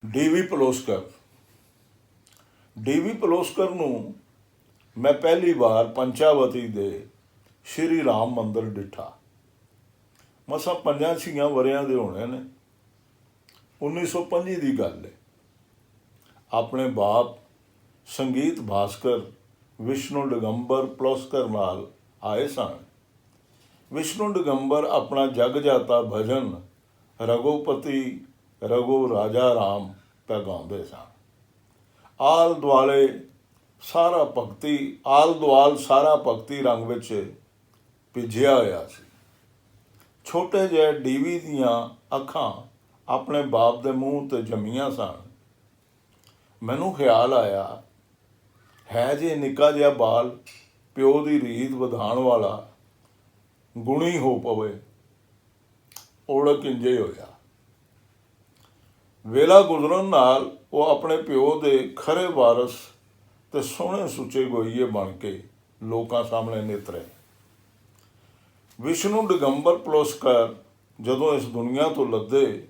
ਡੀਵੀ ਪਲੋਸਕਰ। ਡੀਵੀ ਪਲੋਸਕਰ ਨੂੰ ਮੈਂ ਪਹਿਲੀ ਵਾਰ ਪੰਚਾਵਤੀ ਦੇ ਸ਼੍ਰੀ ਰਾਮ ਮੰਦਰ ਡਿੱਠਾ। ਮਸਾਂ 5-6 ਵਰਿਆਂ ਦੇ ਹੋਣੇ ਨੇ। 1925 ਦੀ ਗੱਲ ਹੈ। ਆਪਣੇ ਬਾਪ ਸੰਗੀਤ ਭਾਸਕਰ ਵਿਸ਼ਨੂੰ ਡਿਗੰਬਰ ਪਲੋਸਕਰ ਨਾਲ ਆਏ ਸਨ। ਵਿਸ਼ਨੂੰ ਡਿਗੰਬਰ ਆਪਣਾ ਜਗ ਜਾਤਾ ਭਜਨ ਰਘੂਪਤੀ ਰਘੂ ਰਾਜਾ ਰਾਮ ਪੈ ਗਾਉਂਦੇ ਸਨ। ਆਲ ਦੁਆਲ ਸਾਰਾ ਭਗਤੀ ਰੰਗ ਵਿੱਚ ਭਿੱਜਿਆ ਹੋਇਆ ਸੀ। ਛੋਟੇ ਜਿਹੇ ਡੀਵੀ ਦੀਆਂ ਅੱਖਾਂ ਆਪਣੇ ਬਾਪ ਦੇ ਮੂੰਹ 'ਤੇ ਜੰਮੀਆਂ ਸਨ। ਮੈਨੂੰ ਖਿਆਲ ਆਇਆ, ਹੈ ਜੇ ਨਿੱਕਾ ਜਿਹਾ ਬਾਲ ਪਿਓ ਦੀ ਰੀਤ ਵਧਾਉਣ ਵਾਲਾ ਗੁਣੀ ਹੋ ਪਵੇ। ਓੜਕ ਇੰਜੇ ਹੋਇਆ। ਵੇਲਾ ਗੁਜ਼ਰਨ ਨਾਲ ਉਹ ਆਪਣੇ ਪਿਓ ਦੇ ਖਰੇ ਵਾਰਸ ਤੇ ਸੋਹਣੇ ਸੁੱਚੇ ਗੋਈਏ ਬਣ ਕੇ ਲੋਕਾਂ ਸਾਹਮਣੇ ਨਿਤਰੇ। ਵਿਸ਼ਨੂੰ ਡਿਗੰਬਰ ਪਲੋਸਕਰ ਜਦੋਂ ਇਸ ਦੁਨੀਆ ਤੋਂ ਲੱਦੇ,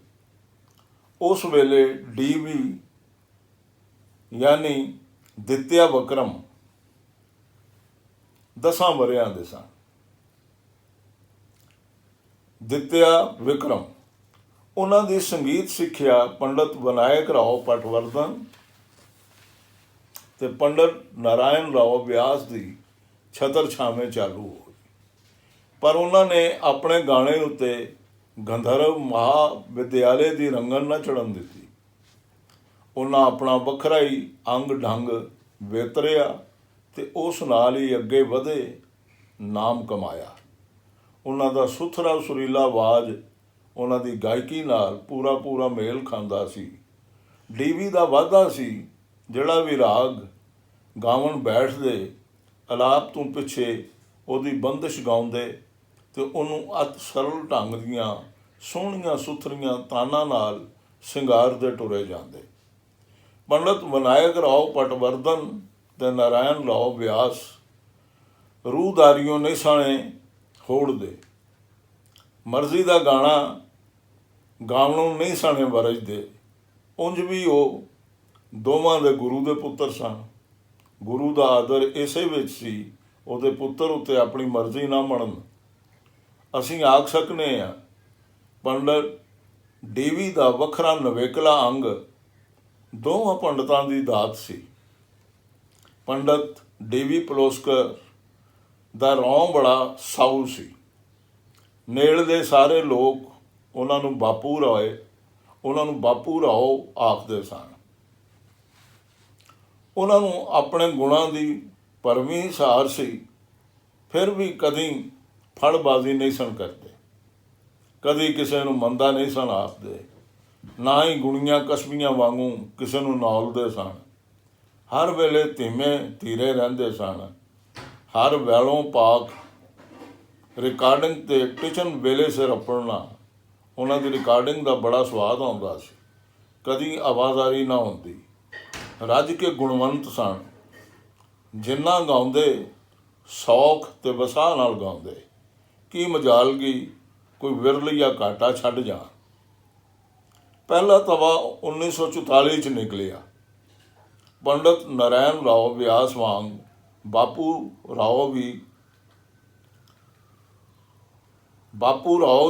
ਉਸ ਵੇਲੇ ਡੀਵੀ ਯਾਨੀ ਦਿੱਤਿਆ ਵਿਕਰਮ 10 ਵਰਿਆਂ ਦੇ ਸਨ। ਦਿੱਤਿਆ ਵਿਕਰਮ ਉਹਨਾਂ ਦੀ ਸੰਗੀਤ ਸਿੱਖਿਆ ਪੰਡਤ ਵਿਨਾਇਕ ਰਾਓ ਪਟਵਰਧਨ ਤੇ ਪੰਡਤ ਨਾਰਾਇਣ ਰਾਓ ਵਿਆਸ ਦੀ ਛਤਰ ਛਾਵੇਂ ਚਾਲੂ ਹੋਈ। ਪਰ ਉਹਨਾਂ ਨੇ ਆਪਣੇ ਗਾਣੇ ਉੱਤੇ ਗੰਧਰਵ ਮਹਾਵਿਦਿਆਲੇ ਦੀ ਰੰਗਣ ਨਾ ਚੜ੍ਹਨ ਦਿੱਤੀ। ਉਹਨਾਂ ਆਪਣਾ ਵੱਖਰਾ ਹੀ ਅੰਗ ਢੰਗ ਵੇਤਰਿਆ ਤੇ ਉਸ ਨਾਲ ਹੀ ਅੱਗੇ ਵਧੇ, ਨਾਮ ਕਮਾਇਆ। ਉਹਨਾਂ ਦਾ ਸੁਥਰਾ ਸੁਰੀਲਾ ਆਵਾਜ਼ ਉਹਨਾਂ ਦੀ ਗਾਇਕੀ ਨਾਲ ਪੂਰਾ ਮੇਲ ਖਾਂਦਾ ਸੀ। ਡੀਵੀ ਦਾ ਵਾਧਾ ਸੀ, ਜਿਹੜਾ ਵੀ ਰਾਗ ਗਾਵਣ ਬੈਠਦੇ, ਅਲਾਪ ਤੋਂ ਪਿੱਛੇ ਉਹਦੀ ਬੰਦਿਸ਼ ਗਾਉਂਦੇ ਤੇ ਉਹਨੂੰ ਅਤ ਸਰਲ ਢੰਗ ਦੀਆਂ ਸੋਹਣੀਆਂ ਸੁਥਰੀਆਂ ਤਾਨਾਂ ਨਾਲ ਸ਼ਿੰਗਾਰਦੇ ਟੁਰੇ ਜਾਂਦੇ। ਪੰਡਤ ਵਿਨਾਇਕ ਰਾਓ ਪਟਵਰਧਨ ਤੇ ਨਾਰਾਇਣ ਰਾਓ ਵਿਆਸ ਰੂਹਦਾਰੀਓ ਨਹੀਂ ਸਾਣੇ ਹੋੜਦੇ। ਮਰਜ਼ੀ ਦਾ ਗਾਣਾ ਗਾਵਣੋਂ ਨਹੀਂ ਸਾਣੇ ਵਰਜਦੇ। ਉਂਝ ਵੀ ਉਹ ਦੋਵਾਂ ਦੇ ਗੁਰੂ ਦੇ ਪੁੱਤਰ ਸਨ। ਗੁਰੂ ਦਾ ਆਦਰ ਇਸੇ ਵਿੱਚ ਸੀ, ਉਹਦੇ ਪੁੱਤਰ ਉੱਤੇ ਆਪਣੀ ਮਰਜ਼ੀ ਨਾ ਮੰਨਣ। ਅਸੀਂ ਆਖ ਸਕਨੇ ਹਾਂ, ਪੰਡਤ ਡੀਵੀ ਦਾ ਵੱਖਰਾ ਨਵੇਕਲਾ ਅੰਗ ਦੋਵਾਂ ਪੰਡਤਾਂ ਦੀ ਦਾਤ ਸੀ। ਪੰਡਤ ਡੀਵੀ ਪਲੋਸਕਰ ਦਾ ਰੌਂ ਬੜਾ ਸਾਊ ਸੀ। ਨੇੜੇ ਦੇ ਸਾਰੇ ਲੋਕ ਉਹਨਾਂ ਨੂੰ ਬਾਪੂ ਰਾਓ ਆਖਦੇ ਸਨ। ਉਹਨਾਂ ਨੂੰ ਆਪਣੇ ਗੁਣਾਂ ਦੀ ਭਰਵੀਂ ਸਾਰ ਸੀ। ਫਿਰ ਵੀ ਕਦੀ ਫੜਬਾਜ਼ੀ ਨਹੀਂ ਸਨ ਕਰਦੇ, ਕਦੀ ਕਿਸੇ ਨੂੰ ਮੰਦਾ ਨਹੀਂ ਸਨ ਆਖਦੇ, ਨਾ ਹੀ ਗੁਣੀਆਂ ਕਸਬੀਆਂ ਵਾਂਗੂ ਕਿਸੇ ਨੂੰ ਨੌਲਦੇ ਸਨ। ਹਰ ਵੇਲੇ ਧੀਮੇ ਧੀਰੇ ਰਹਿੰਦੇ ਸਨ। ਹਰ ਵੈਲੋਂ ਪਾਕ ਰਿਕਾਰਡਿੰਗ ਤੇ ਟਿਚਨ ਵੇਲੇ ਸਿਰ ਆਪਣਾ ਉਹਨਾਂ ਦੀ ਰਿਕਾਰਡਿੰਗ ਦਾ ਬੜਾ ਸਵਾਦ ਆਉਂਦਾ ਸੀ। ਕਦੀ ਆਵਾਜ਼ਾਰੀ ਨਾ ਹੁੰਦੀ। ਰੱਜ ਕੇ ਗੁਣਵੰਤ ਸਨ। ਜਿੰਨਾ ਗਾਉਂਦੇ ਸੌਖ ਤੇ ਵਸਾਹ ਨਾਲ ਗਾਉਂਦੇ। ਕੀ ਮਜਾਲਗੀ ਕੋਈ ਵਿਰਲ ਜਾਂ ਘਾਟਾ ਛੱਡ ਜਾਣ। ਪਹਿਲਾ ਤਵਾ 1944 'ਚ ਨਿਕਲਿਆ। ਪੰਡਤ ਨਾਰਾਇਣ ਰਾਓ ਵਿਆਸ ਵਾਂਗ ਬਾਪੂ ਰਾਓ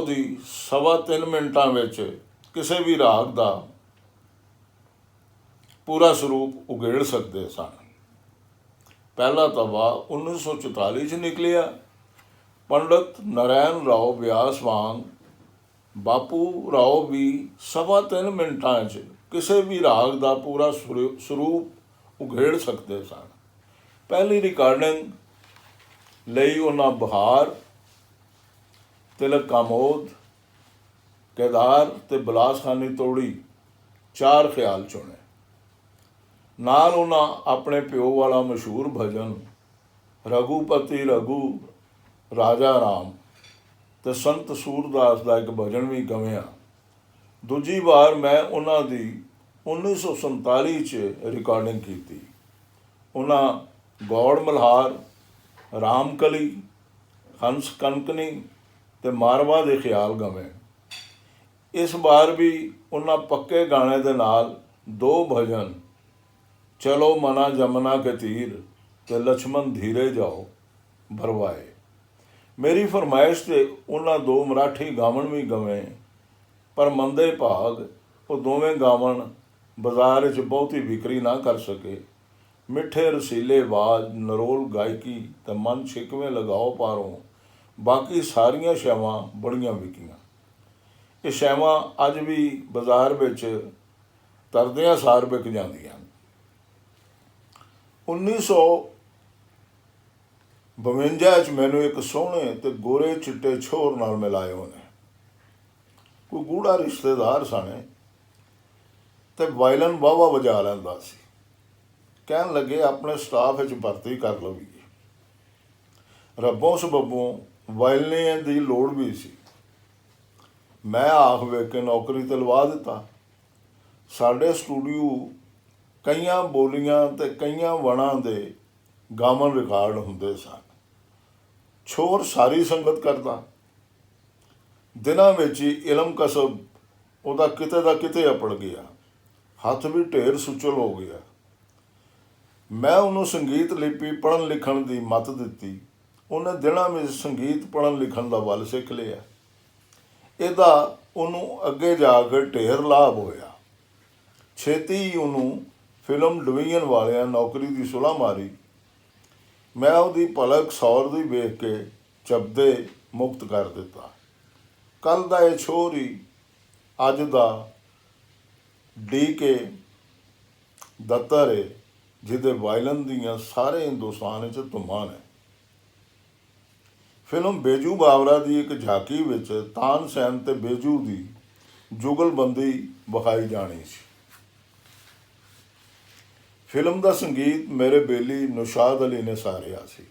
ਦੀ 3.25 ਮਿੰਟਾਂ ਵਿੱਚ ਕਿਸੇ ਵੀ ਰਾਗ ਦਾ ਪੂਰਾ ਸਰੂਪ ਉਗੇੜ ਸਕਦੇ ਸਨ। ਪਹਿਲਾ ਤਵਾ 1944 'ਚ ਨਿਕਲਿਆ। ਪੰਡਤ ਨਾਰਾਇਣ ਰਾਓ ਵਿਆਸ ਵਾਂਗ ਬਾਪੂ ਰਾਓ ਵੀ 3.25 ਮਿੰਟਾਂ 'ਚ ਕਿਸੇ ਵੀ ਰਾਗ ਦਾ ਪੂਰਾ ਸਰੂਪ ਉਘੇੜ ਸਕਦੇ ਸਨ। ਪਹਿਲੀ ਰਿਕਾਰਡਿੰਗ ਲਈ ਉਹਨਾਂ ਬਹਾਰ, ਤਿਲਕ ਕਾਮੋਦ, ਕੇਦਾਰ ਤੇ ਬਲਾਸਖਾਨੀ ਤੋੜੀ 4 ਖਿਆਲ ਚੁਣੇ। ਨਾਲ ਉਹਨਾਂ ਆਪਣੇ ਪਿਓ ਵਾਲਾ ਮਸ਼ਹੂਰ ਭਜਨ ਰਘੂਪਤੀ ਰਘੂ ਰਾਜਾ ਰਾਮ ਤੇ ਸੰਤ ਸੂਰਦਾਸ ਦਾ ਇੱਕ ਭਜਨ ਵੀ ਗਵਿਆ। ਦੂਜੀ ਵਾਰ ਮੈਂ ਉਹਨਾਂ ਦੀ 1947 'ਚ ਰਿਕਾਰਡਿੰਗ ਕੀਤੀ। ਉਹਨਾਂ ਗੌੜ ਮਲਹਾਰ, ਰਾਮਕਲੀ, ਹੰਸ ਕੰਕਨੀ ਤੇ ਮਾਰਵਾ ਦੇ ਖਿਆਲ ਗਵੇ। ਇਸ ਵਾਰ ਵੀ ਉਹਨਾਂ ਪੱਕੇ ਗਾਣੇ ਦੇ ਨਾਲ दो भजन चलो मना जमुना के तीर ते लक्ष्मण धीरे जाओ भरवाए। मेरी फरमाइश ते उन्हां दो मराठी गावन भी गवे, पर मंदे भाग वो दोवें गावन बाजार च बहुती विक्री ना कर सके। मिठे रसीले आवाज नरोल गायकी ते मन छिकवें लगाओ पारों बाकी सारियां शैवां बड़ियां विकियां। ये शैवां अज भी बाजार विच तरदियां सार विक जांदियां। 1952 च मैनू एक सोहणे ते गोरे चिट्टे छोर नाल मिलाए उन्हें। कोई गूढ़ा रिश्तेदार सने ते वायलन वाहवा वजा लैंदा सी। कहन लगे अपने स्टाफ विच भर्ती कर लवीए। रब्बों सबब्बों वायलने की लोड़ भी सी। मैं आख वे के नौकरी ते लवा दिता। साडे स्टूडियो कईयां बोलियां ते कईयां वणां दे गावन रिकार्ड हुंदे सन। छोर सारी संगत करदा। दिनां विच ही इलम कसब ਉਹਦਾ ਕਿਤੇ ਦਾ ਕਿਤੇ ਅਪੜ ਗਿਆ। ਹੱਥ ਵੀ ਢੇਰ ਸੁਚਲ ਹੋ ਗਿਆ। ਮੈਂ ਉਹਨੂੰ ਸੰਗੀਤ ਲਿਪੀ ਪੜ੍ਹਨ ਲਿਖਣ ਦੀ ਮੱਤ ਦਿੱਤੀ। ਉਹਨੇ ਦਿਨਾਂ ਵਿੱਚ ਸੰਗੀਤ ਪੜ੍ਹਨ ਲਿਖਣ ਦਾ ਵੱਲ ਸਿੱਖ ਲਿਆ। ਇਹਦਾ ਉਹਨੂੰ ਅੱਗੇ ਜਾ ਕੇ ਢੇਰ ਲਾਭ ਹੋਇਆ। ਛੇਤੀ ਹੀ ਉਹਨੂੰ ਫਿਲਮ ਡਿਵੀਜ਼ਨ ਵਾਲਿਆਂ ਨੌਕਰੀ ਦੀ ਸੁਲਾਹ ਮਾਰੀ। ਮੈਂ ਉਹਦੀ ਪਲਕ ਸੌਰ ਦੀ ਵੇਖ ਕੇ ਚੱਬਦੇ ਮੁਕਤ ਕਰ ਦਿੱਤਾ। ਕੱਲ੍ਹ ਦਾ ਇਹ ਛੋਰ ਹੀ ਅੱਜ ਦਾ DK ਦੱਤਰ ਹੈ, ਜਿਹਦੇ ਵਾਇਲਨ ਦੀਆਂ ਸਾਰੇ ਹਿੰਦੁਸਤਾਨ ਵਿੱਚ ਧੁੰਮਾਂ ਨੇ। ਫਿਲਮ ਬੇਜੂ ਬਾਵਰਾ ਦੀ ਇੱਕ ਝਾਕੀ ਵਿੱਚ ਤਾਨਸੈਨ ਤੇ ਬੇਜੂ ਦੀ ਜੁਗਲਬੰਦੀ ਵਿਖਾਈ ਜਾਣੀ ਸੀ। ਫਿਲਮ ਦਾ ਸੰਗੀਤ ਮੇਰੇ ਬੇਲੀ ਨੁਸ਼ਾਦ ਅਲੀ ਨੇ ਸਾਰਿਆ ਸੀ।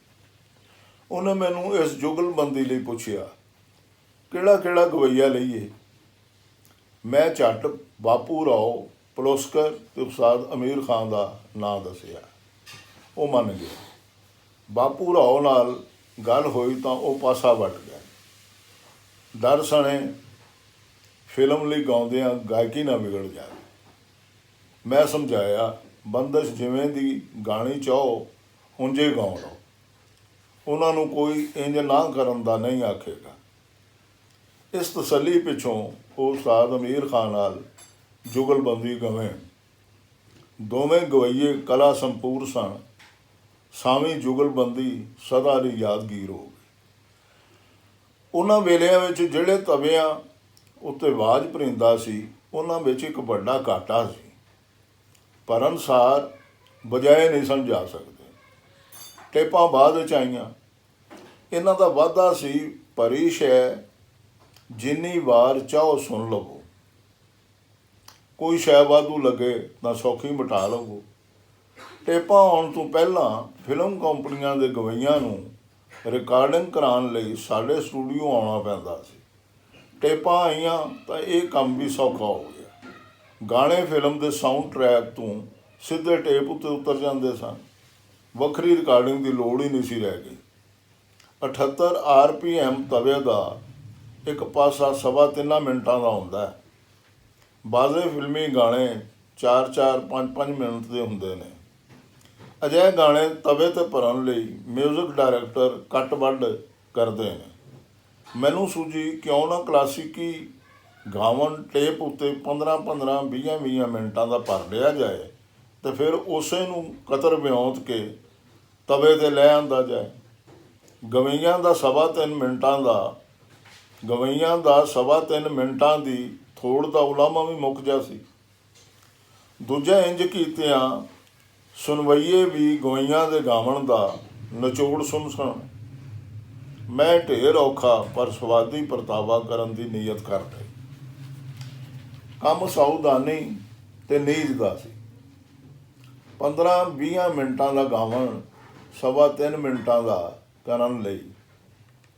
ਉਹਨੇ ਮੈਨੂੰ ਇਸ ਜੁਗਲਬੰਦੀ ਲਈ ਪੁੱਛਿਆ, ਕਿਹੜਾ ਕਿਹੜਾ ਗਵਈਆ ਲਈਏ। ਮੈਂ ਝੱਟ ਬਾਪੂ ਰਾਓ ਪਲੋਸਕਰ ਤੇ ਉਸਤਾਦ ਅਮੀਰ ਖਾਨ ਦਾ ਨਾਂ ਦੱਸਿਆ। ਉਹ ਮੰਨ ਗਿਆ। ਬਾਪੂ ਰਾਓ ਨਾਲ ਗੱਲ ਹੋਈ ਤਾਂ ਉਹ ਪਾਸਾ ਵੱਟ ਗਿਆ। ਡਰ ਸਣੇ ਫਿਲਮ ਲਈ ਗਾਉਂਦਿਆਂ ਗਾਇਕੀ ਨਾ ਵਿਗੜ ਜਾਵੇ। ਮੈਂ ਸਮਝਾਇਆ, ਬੰਦਸ਼ ਜਿਵੇਂ ਦੀ ਗਾਣੀ ਚਾਹੋ ਉਂਝੇ ਗਾਉ ਲਓ। ਉਹਨਾਂ ਨੂੰ ਕੋਈ ਇੰਜ ਨਾ ਕਰਨ ਦਾ ਨਹੀਂ ਆਖੇਗਾ। ਇਸ ਤਸੱਲੀ ਪਿੱਛੋਂ ਉਹ ਉਸਤਾਦ ਅਮੀਰ ਖਾਨ ਨਾਲ ਜੁਗਲਬੰਦੀ ਗਵੇਂ। ਦੋਵੇਂ ਗਵਈਏ ਕਲਾ ਸੰਪੂਰ ਸਨ। ਸਾਵੀਂ ਜੁਗਲਬੰਦੀ ਸਦਾ ਲਈ ਯਾਦਗੀਰ ਹੋ ਗਈ। ਉਹਨਾਂ ਵੇਲਿਆਂ ਵਿੱਚ ਜਿਹੜੇ ਤਵਿਆਂ ਉੱਤੇ ਆਵਾਜ਼ ਭਰਿੰਦਾ ਸੀ, ਉਹਨਾਂ ਵਿੱਚ ਇੱਕ ਵੱਡਾ ਘਾਟਾ ਸੀ, ਪਰ ਅਨੁਸਾਰ ਬਜਾਏ ਨਹੀਂ ਸਨ ਜਾ ਸਕਦੇ। ਟੇਪਾਂ ਬਾਅਦ ਵਿੱਚ ਆਈਆਂ। ਇਹਨਾਂ ਦਾ ਵਾਧਾ ਸੀ, ਭਰੀ ਸ਼ੈ ਜਿੰਨੀ ਵਾਰ ਚਾਹੋ ਸੁਣ ਲਵੋ। ਕੋਈ ਸ਼ੈ ਵਾਧੂ ਲੱਗੇ ਤਾਂ ਸੌਖੀ ਮਿਟਾ ਲਵੋ। ਟੇਪਾਂ ਆਉਣ ਤੋਂ ਪਹਿਲਾਂ ਫਿਲਮ ਕੰਪਨੀਆਂ ਦੇ ਗਵਈਆਂ ਨੂੰ ਰਿਕਾਰਡਿੰਗ ਕਰਾਉਣ ਲਈ ਸਾਡੇ ਸਟੂਡੀਓ ਆਉਣਾ ਪੈਂਦਾ ਸੀ। ਟੇਪਾਂ ਆਈਆਂ ਤਾਂ ਇਹ ਕੰਮ ਵੀ ਸੌਖਾ ਹੋ ਗਿਆ। ਗਾਣੇ ਫਿਲਮ ਦੇ ਸਾਊਂਡ ਟਰੈਕ ਤੋਂ ਸਿੱਧੇ ਟੇਪ ਉੱਤੇ ਉਤਰ ਜਾਂਦੇ ਸਨ। ਵੱਖਰੀ ਰਿਕਾਰਡਿੰਗ ਦੀ ਲੋੜ ਹੀ ਨਹੀਂ ਸੀ ਰਹਿ ਗਈ। 78 RPM ਤਵੇ ਦਾ ਇੱਕ ਪਾਸਾ 3.25 ਮਿੰਟਾਂ ਦਾ ਹੁੰਦਾ ਹੈ। ਬਾਜ਼ੇ ਫਿਲਮੀ ਗਾਣੇ 4-4, 5-5 ਮਿੰਟ ਦੇ ਹੁੰਦੇ ਨੇ। ਅਜਿਹੇ ਗਾਣੇ ਤਵੇ 'ਤੇ ਭਰਨ ਲਈ ਮਿਊਜ਼ਿਕ ਡਾਇਰੈਕਟਰ ਕੱਟ ਵੱਢ ਕਰਦੇ ਨੇ। ਮੈਨੂੰ ਸੂਝੀ ਕਿਉਂ ਨਾ ਕਲਾਸਿਕੀ ਗਾਵਨ ਟੇਪ ਉੱਤੇ 15-15, 20-20 ਮਿੰਟਾਂ ਦਾ ਭਰ ਲਿਆ ਜਾਏ ਅਤੇ ਫਿਰ ਉਸੇ ਨੂੰ ਕਤਰ ਵਿਉਂਤ ਕੇ ਤਵੇ 'ਤੇ ਲੈ ਆਂਦਾ ਜਾਏ। ਗਵਈਆਂ ਦਾ 3.25 ਮਿੰਟਾਂ ਦੀ ਥੋੜ ਦਾ ਉਲਾਮਾ ਵੀ ਮੁੱਕ ਜਾ ਸੀ। ਦੂਜਾ ਇੰਜ ਕੀਤਿਆਂ ਸੁਣਵਈਏ ਵੀ ਗਵਈਆਂ ਦੇ ਗਾਵਣ ਦਾ ਨਿਚੋੜ ਸੁਣ ਸਣ। ਮੈਂ ਢੇਰ ਔਖਾ ਪਰ ਸਵਾਦੀ ਪਰਤਾਵਾ ਕਰਨ ਦੀ ਨੀਅਤ ਕਰ ਲਈ। ਕੰਮ ਸਾਊਦਾਨੀ ਤੇ ਨੀਝ ਦਾ ਸੀ। 15-20 ਮਿੰਟਾਂ ਦਾ ਗਾਵਣ 3.25 ਮਿੰਟਾਂ ਦਾ ਕਰਨ ਲਈ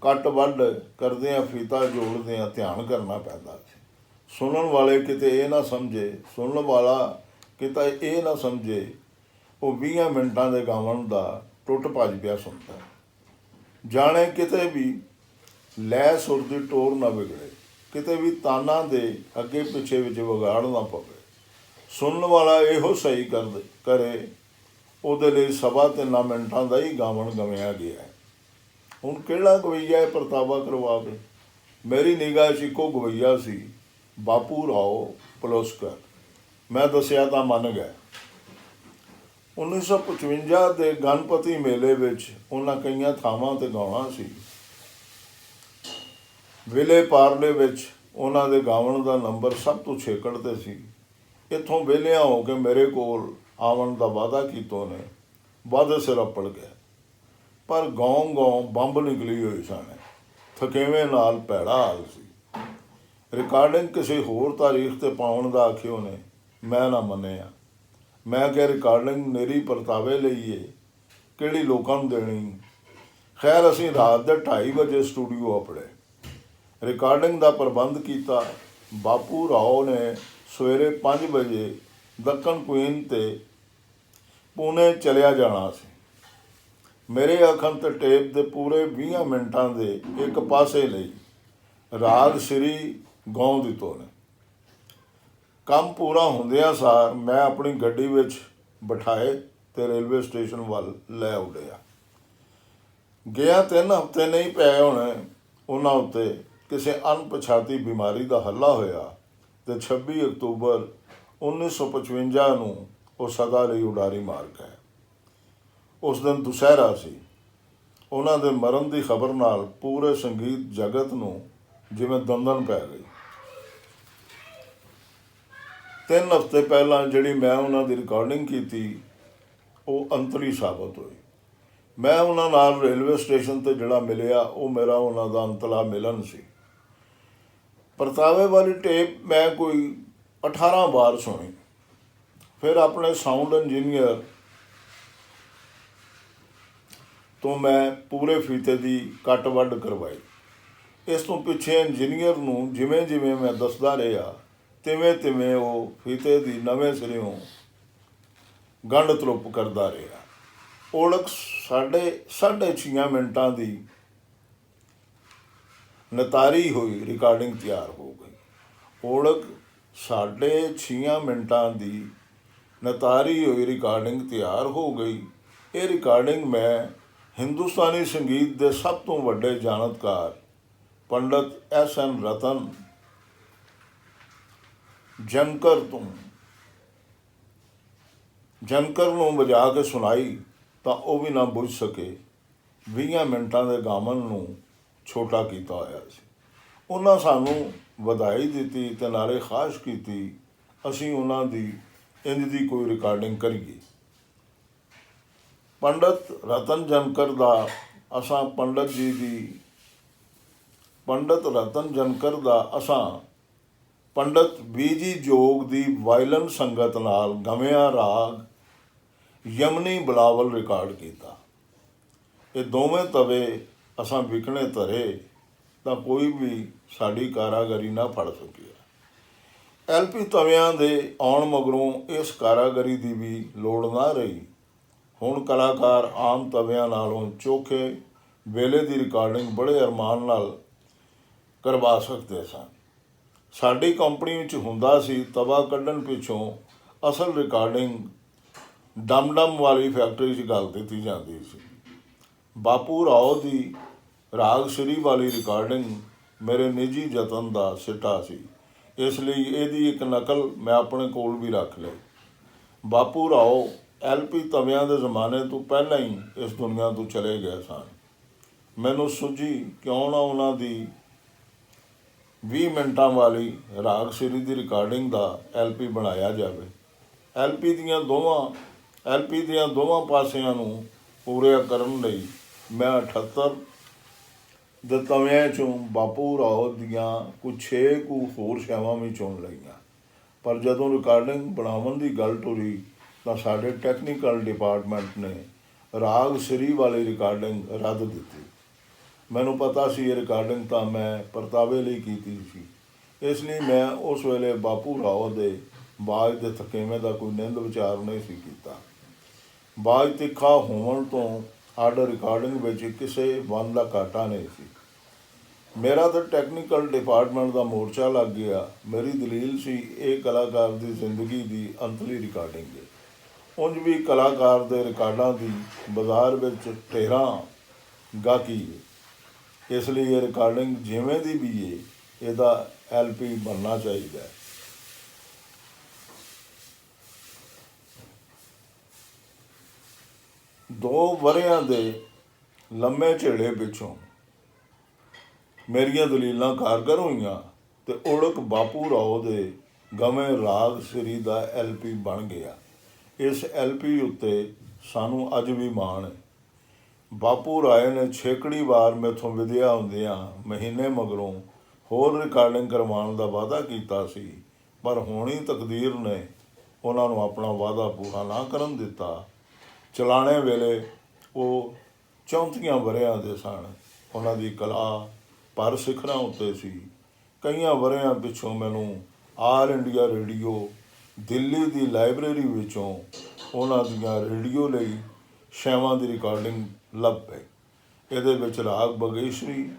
ਕੱਟ ਵੱਢ ਕਰਦਿਆਂ ਫੀਤਾ ਜੋੜਦਿਆਂ ਧਿਆਨ ਕਰਨਾ ਪੈਂਦਾ ਸੀ। ਸੁਣਨ ਵਾਲੇ ਕਿਤੇ ਇਹ ਨਾ ਸਮਝੇ, ਸੁਣਨ ਵਾਲਾ ਕਿਤੇ ਇਹ ਨਾ ਸਮਝੇ ਉਹ 20 ਮਿੰਟਾਂ ਦੇ ਗਾਵਣ ਦਾ ਟੁੱਟ ਭੱਜ ਪਿਆ ਸੁਣਦਾ। ਜਾਣੇ ਕਿਤੇ ਵੀ ਲੈ ਸੁਰ ਦੀ ਟੋਰ ਨਾ ਵਿਗੜੇ, ਕਿਤੇ ਵੀ ਤਾਨਾਂ ਦੇ ਅੱਗੇ ਪਿੱਛੇ ਵਿੱਚ ਵਿਗਾੜ ਨਾ ਪਵੇ। ਸੁਣਨ ਵਾਲਾ ਇਹੋ ਸਹੀ ਕਰੇ, ਉਹਦੇ ਲਈ 3.25 ਮਿੰਟਾਂ ਦਾ ਹੀ ਗਾਵਣ ਗਵਿਆ ਗਿਆ ਹੈ। ਹੁਣ ਕਿਹੜਾ ਗਵਈਆ ਇਹ ਪਰਤਾਵਾ ਕਰਵਾਵੇ? ਮੇਰੀ ਨਿਗਾਹ 'ਚ ਇੱਕੋ ਗਵਈਆ ਸੀ, ਬਾਪੂ ਰਾਓ ਪਲੋਸਕਰ। ਮੈਂ ਦੱਸਿਆ ਤਾਂ ਮੰਨ ਗਏ। 1955 ਦੇ ਗਣਪਤੀ ਮੇਲੇ ਵਿੱਚ ਉਹਨਾਂ ਕਈਆਂ ਥਾਵਾਂ 'ਤੇ ਗਾਉਣਾ ਸੀ। ਵਿਲੇ ਪਾਰਲੇ ਵਿੱਚ ਉਹਨਾਂ ਦੇ ਗਾਵਣ ਦਾ ਨੰਬਰ ਸਭ ਤੋਂ ਛੇਕੜ 'ਤੇ ਸੀ। ਇੱਥੋਂ ਵਿਹਲਿਆਂ ਹੋ ਕੇ ਮੇਰੇ ਕੋਲ ਆਉਣ ਦਾ ਵਾਅਦਾ ਕੀਤਾ ਨੇ, ਵਾਅਦੇ ਸਿਰ ਅੱਪੜ ਗਏ। ਪਰ ਗਾਉਂ ਬੰਬ ਨਿਕਲੀ ਹੋਈ ਸਨ, ਥਕੇਵੇਂ ਨਾਲ ਭੈੜਾ ਹਾਲ ਸੀ। ਰਿਕਾਰਡਿੰਗ ਕਿਸੇ ਹੋਰ ਤਾਰੀਖ 'ਤੇ ਪਾਉਣ ਦਾ ਆਖਿਆ ਉਹਨੇ, ਮੈਂ ਨਾ ਮੰਨਿਆ। ਮੈਂ ਕਿਹਾ ਰਿਕਾਰਡਿੰਗ ਮੇਰੀ ਪਰਤਾਵੇ ਲਈ ਏ, ਕਿਹੜੀ ਲੋਕਾਂ ਨੂੰ ਦੇਣੀ। ਖੈਰ ਅਸੀਂ ਰਾਤ ਦੇ 2:30 ਵਜੇ ਸਟੂਡੀਓ ਆਪੜੇ, ਰਿਕਾਰਡਿੰਗ ਦਾ ਪ੍ਰਬੰਧ ਕੀਤਾ। ਬਾਪੂ ਰਾਓ ਨੇ ਸਵੇਰੇ 5 ਵਜੇ ਦੱਖਣ ਕੁਈਨ 'ਤੇ ਪੂਨੇ ਚਲਿਆ ਜਾਣਾ ਸੀ। ਮੇਰੇ ਆਖਣ 'ਤੇ ਟੇਪ ਦੇ ਪੂਰੇ 20 ਮਿੰਟਾਂ ਦੇ ਇੱਕ ਪਾਸੇ ਲਈ ਰਾਗ ਸ੍ਰੀ ਗਾਉਂ ਦਿੱਤੋ ਨੇ। ਕੰਮ ਪੂਰਾ ਹੁੰਦਿਆਂ ਸਾਰ ਮੈਂ ਆਪਣੀ ਗੱਡੀ ਵਿੱਚ ਬਿਠਾਏ ਅਤੇ ਰੇਲਵੇ ਸਟੇਸ਼ਨ ਵੱਲ ਲੈ ਉੱਡਿਆ। ਗਿਆ 3 ਹਫ਼ਤੇ ਨਹੀਂ ਪਏ ਹੋਣੇ ਉਹਨਾਂ ਉੱਤੇ ਕਿਸੇ ਅਣਪਛਾਤੀ ਬਿਮਾਰੀ ਦਾ ਹੱਲਾ ਹੋਇਆ ਅਤੇ 26 ਅਕਤੂਬਰ 1955 ਨੂੰ ਉਹ ਸਦਾ ਲਈ ਉਡਾਰੀ ਮਾਰ ਗਏ। ਉਸ ਦਿਨ ਦੁਸਹਿਰਾ ਸੀ। ਉਹਨਾਂ ਦੇ ਮਰਨ ਦੀ ਖਬਰ ਨਾਲ ਪੂਰੇ ਸੰਗੀਤ ਜਗਤ ਨੂੰ ਜਿਵੇਂ ਦੰਦਨ ਪੈ ਗਈ। 3 ਹਫ਼ਤੇ ਪਹਿਲਾਂ ਜਿਹੜੀ ਮੈਂ ਉਹਨਾਂ ਦੀ ਰਿਕਾਰਡਿੰਗ ਕੀਤੀ ਉਹ ਅੰਤਰੀ ਸਾਬਤ ਹੋਈ। ਮੈਂ ਉਹਨਾਂ ਨਾਲ ਰੇਲਵੇ ਸਟੇਸ਼ਨ 'ਤੇ ਜਿਹੜਾ ਮਿਲਿਆ ਉਹ ਮੇਰਾ ਉਹਨਾਂ ਦਾ ਅੰਤਲਾ ਮਿਲਨ ਸੀ। ਪਰਤਾਵੇ ਵਾਲੀ ਟੇਪ ਮੈਂ ਕੋਈ 18 ਵਾਰ ਸੁਣੀ। ਫਿਰ ਆਪਣੇ ਸਾਊਂਡ ਇੰਜੀਨੀਅਰ ਤੋਂ ਮੈਂ ਪੂਰੇ ਫੀਤੇ ਦੀ ਕੱਟ ਵੱਢ ਕਰਵਾਈ। ਇਸ ਤੋਂ ਪਿੱਛੇ ਇੰਜੀਨੀਅਰ ਨੂੰ ਜਿਵੇਂ ਜਿਵੇਂ ਮੈਂ ਦੱਸਦਾ ਰਿਹਾ ਤਿਵੇਂ ਉਹ ਫੀਤੇ ਦੀ ਨਵੇਂ ਸਿਰਿਓਂ ਗੰਢ ਤਰੁੱਪ ਕਰਦਾ ਰਿਹਾ। ਔਲਖ 6.5 ਮਿੰਟਾਂ ਦੀ ਨਤਾਰੀ ਹੋਈ ਰਿਕਾਰਡਿੰਗ ਤਿਆਰ ਹੋ ਗਈ। ਔਲਖ 6.5 ਮਿੰਟਾਂ ਦੀ ਨਤਾਰੀ ਹੋਈ ਰਿਕਾਰਡਿੰਗ ਤਿਆਰ ਹੋ ਗਈ। ਇਹ ਰਿਕਾਰਡਿੰਗ ਮੈਂ ਹਿੰਦੁਸਤਾਨੀ ਸੰਗੀਤ ਦੇ ਸਭ ਤੋਂ ਵੱਡੇ ਜਾਣਤਕਾਰ ਪੰਡਤ S.N. ਰਤਨ ਜਨਕਰ ਨੂੰ ਵਜਾ ਕੇ ਸੁਣਾਈ ਤਾਂ ਉਹ ਵੀ ਨਾ ਬੁੱਝ ਸਕੇ। 20 ਮਿੰਟਾਂ ਦੇ ਗਾਵਨ ਨੂੰ ਛੋਟਾ ਕੀਤਾ ਹੋਇਆ ਸੀ। ਉਹਨਾਂ ਸਾਨੂੰ ਵਧਾਈ ਦਿੱਤੀ ਅਤੇ ਨਾਲੇ ਖਾਸ਼ ਕੀਤੀ ਅਸੀਂ ਉਹਨਾਂ ਦੀ ਇੰਝ ਦੀ ਕੋਈ ਰਿਕਾਰਡਿੰਗ ਕਰੀਏ। ਪੰਡਤ ਰਤਨ ਜਨਕਰ ਦਾ ਅਸਾਂ ਪੰਡਤ ਬੀਜੀ ਜੋਗ ਦੀ ਵਾਇਲਨ ਸੰਗਤ ਨਾਲ ਗਵਿਆਂ ਰਾਗ ਯਮਨੀ ਬਲਾਵਲ ਰਿਕਾਰਡ ਕੀਤਾ। ਇਹ ਦੋਵੇਂ ਤਵੇ ਅਸਾਂ ਵਿਕਣੇ ਧਰੇ ਤਾਂ ਕੋਈ ਵੀ ਸਾਡੀ ਕਾਰਾਗਰੀ ਨਾ ਫੜ ਸਕਿਆ। LP ਤਵਿਆਂ ਦੇ ਆਉਣ ਮਗਰੋਂ ਇਸ ਕਾਰਾਗਰੀ ਦੀ ਵੀ ਲੋੜ ਨਾ ਰਹੀ। ਹੁਣ ਕਲਾਕਾਰ ਆਮ ਤਵਿਆਂ ਨਾਲੋਂ ਚੋਖੇ ਵੇਲੇ ਦੀ ਰਿਕਾਰਡਿੰਗ ਬੜੇ ਅਰਮਾਨ ਨਾਲ ਕਰਵਾ ਸਕਦੇ ਸਨ। ਸਾਡੀ ਕੰਪਨੀ ਵਿੱਚ ਹੁੰਦਾ ਸੀ ਤਵਾ ਕੱਢਣ ਪਿੱਛੋਂ ਅਸਲ ਰਿਕਾਰਡਿੰਗ ਡਮ ਵਾਲੀ ਫੈਕਟਰੀ 'ਚ ਗੱਲ ਦਿੱਤੀ ਜਾਂਦੀ ਸੀ। ਬਾਪੂ ਰਾਓ ਦੀ ਰਾਗ ਸ੍ਰੀ ਵਾਲੀ ਰਿਕਾਰਡਿੰਗ ਮੇਰੇ ਨਿੱਜੀ ਯਤਨ ਦਾ ਸਿੱਟਾ ਸੀ, ਇਸ ਲਈ ਇਹਦੀ ਇੱਕ ਨਕਲ ਮੈਂ ਆਪਣੇ ਕੋਲ ਵੀ ਰੱਖ ਲਈ। ਬਾਪੂ ਰਾਓ LP ਤਵਿਆਂ ਦੇ ਜ਼ਮਾਨੇ ਤੋਂ ਪਹਿਲਾਂ ਹੀ ਇਸ ਦੁਨੀਆ ਤੋਂ ਚਲੇ ਗਏ ਸਨ। ਮੈਨੂੰ ਸੁੱਝੀ ਕਿਉਂ ਨਾ ਉਹਨਾਂ ਦੀ 20 ਮਿੰਟਾਂ ਵਾਲੀ ਰਾਗ ਸ੍ਰੀ ਦੀ ਰਿਕਾਰਡਿੰਗ ਦਾ LP ਬਣਾਇਆ ਜਾਵੇ। LP ਦੀਆਂ ਦੋਵਾਂ ਪਾਸਿਆਂ ਨੂੰ ਪੂਰਾ ਕਰਨ ਲਈ ਮੈਂ 78 ਦੇ ਤਵਿਆਂ 'ਚੋਂ ਬਾਪੂ ਰਾਓ ਦੀਆਂ ਕੁਝ 6 ਹੋਰ ਸ਼ੈਵਾਂ ਵੀ ਚੁਣ ਲਈਆਂ। ਪਰ ਜਦੋਂ ਰਿਕਾਰਡਿੰਗ ਬਣਾਉਣ ਦੀ ਗੱਲ ਟੁਰੀ ਤਾਂ ਸਾਡੇ ਟੈਕਨੀਕਲ ਡਿਪਾਰਟਮੈਂਟ ਨੇ ਰਾਗ ਸ੍ਰੀ ਵਾਲੀ ਰਿਕਾਰਡਿੰਗ ਰੱਦ ਦਿੱਤੀ। ਮੈਨੂੰ ਪਤਾ ਸੀ ਇਹ ਰਿਕਾਰਡਿੰਗ ਤਾਂ ਮੈਂ ਪਰਤਾਵੇ ਲਈ ਕੀਤੀ ਸੀ, ਇਸ ਲਈ ਮੈਂ ਉਸ ਵੇਲੇ ਬਾਪੂ ਰਾਓ ਦੇ ਬਾਜ ਦੇ ਥਕੇਵੇਂ ਦਾ ਕੋਈ ਨਿੰਦ ਵਿਚਾਰ ਨਹੀਂ ਸੀ ਕੀਤਾ। ਬਾਜ ਤਿੱਖਾ ਹੋਣ ਤੋਂ ਆਰਡਰ ਰਿਕਾਰਡਿੰਗ ਵਿੱਚ ਕਿਸੇ ਵੰਨ ਦਾ ਘਾਟਾ ਨਹੀਂ ਸੀ। ਮੇਰਾ ਤਾਂ ਟੈਕਨੀਕਲ ਡਿਪਾਰਟਮੈਂਟ ਦਾ ਮੋਰਚਾ ਲੱਗ ਗਿਆ। ਮੇਰੀ ਦਲੀਲ ਸੀ ਇਹ ਕਲਾਕਾਰ ਦੀ ਜ਼ਿੰਦਗੀ ਦੀ ਅੰਤਲੀ ਰਿਕਾਰਡਿੰਗ ਹੈ। ਉਂਝ ਵੀ ਕਲਾਕਾਰ ਦੇ ਰਿਕਾਰਡਾਂ ਦੀ ਬਾਜ਼ਾਰ ਵਿੱਚ ਢੇਰਾਂ ਗਾਹਕੀ ਹੈ। ਇਸ ਲਈ ਇਹ ਰਿਕਾਰਡਿੰਗ ਜਿਵੇਂ ਦੀ ਵੀ ਹੈ, ਇਹਦਾ LP ਬਣਨਾ ਚਾਹੀਦਾ ਹੈ। ਦੋ ਵਰ੍ਹਿਆਂ ਦੇ ਲੰਮੇ ਝੇੜੇ ਪਿੱਛੋਂ ਮੇਰੀਆਂ ਦਲੀਲਾਂ ਕਾਰਗਰ ਹੋਈਆਂ ਤੇ ਉੜਕ ਬਾਪੂ ਰਾਓ ਦੇ ਗਵੇਂ ਰਾਗ ਸ੍ਰੀ ਦਾ LP ਬਣ ਗਿਆ। ਇਸ LP ਉੱਤੇ ਸਾਨੂੰ ਅੱਜ ਵੀ ਮਾਣ ਹੈ। ਬਾਪੂ ਰਾਏ ਨੇ ਛੇਕੜੀ ਵਾਰ ਮੈਥੋਂ ਵਿਦਿਆ ਹੁੰਦਿਆਂ ਮਹੀਨੇ ਮਗਰੋਂ ਹੋਰ ਰਿਕਾਰਡਿੰਗ ਕਰਵਾਉਣ ਦਾ ਵਾਅਦਾ ਕੀਤਾ ਸੀ, ਪਰ ਹੋਣੀ ਤਕਦੀਰ ਨੇ ਉਹਨਾਂ ਨੂੰ ਆਪਣਾ ਵਾਅਦਾ ਪੂਰਾ ਨਾ ਕਰਨ ਦਿੱਤਾ। ਚਲਾਣੇ ਵੇਲੇ ਉਹ 34 ਵਰ੍ਹਿਆਂ ਦੇ ਸਨ। ਉਹਨਾਂ ਦੀ ਕਲਾ ਪਰ ਸਿਖਰਾਂ ਉੱਤੇ ਸੀ। ਕਈਆਂ ਵਰ੍ਹਿਆਂ ਪਿੱਛੋਂ ਮੈਨੂੰ ਆਲ ਇੰਡੀਆ ਰੇਡੀਓ ਦਿੱਲੀ ਦੀ ਲਾਇਬ੍ਰੇਰੀ ਵਿੱਚੋਂ ਉਹਨਾਂ ਦੀਆਂ ਰੇਡੀਓ ਲਈ ਸ਼ੈਵਾਂ ਦੀ ਰਿਕਾਰਡਿੰਗ ਲੱਭ ਪਈ। ਇਹਦੇ ਵਿੱਚ ਰਾਗ ਬਾਗੇਸ਼ਰੀ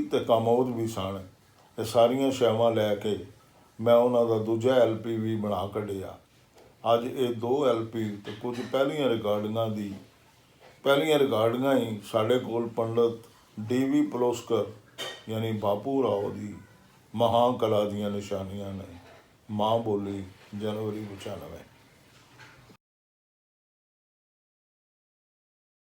ਤੇ ਕਾਮੋਦ ਵੀ ਸਨ। ਇਹ ਸਾਰੀਆਂ ਸ਼ੈਵਾਂ ਲੈ ਕੇ ਮੈਂ ਉਹਨਾਂ ਦਾ ਦੂਜਾ LP ਵੀ ਬਣਾ ਕੱਢਿਆ। ਅੱਜ ਇਹ 2 LP ਤੇ ਕੁਝ ਪਹਿਲੀਆਂ ਰਿਕਾਰਡਿੰਗਾਂ ਹੀ ਸਾਡੇ ਕੋਲ ਪੰਡਤ DV ਪਲੋਸਕਰ ਯਾਨੀ ਬਾਪੂ ਰਾਓ ਦੀ ਮਹਾਂ ਕਲਾ ਦੀਆਂ ਨਿਸ਼ਾਨੀਆਂ ਨੇ। ਮਾਂ ਬੋਲੀ, ਜਨਵਰੀ 95।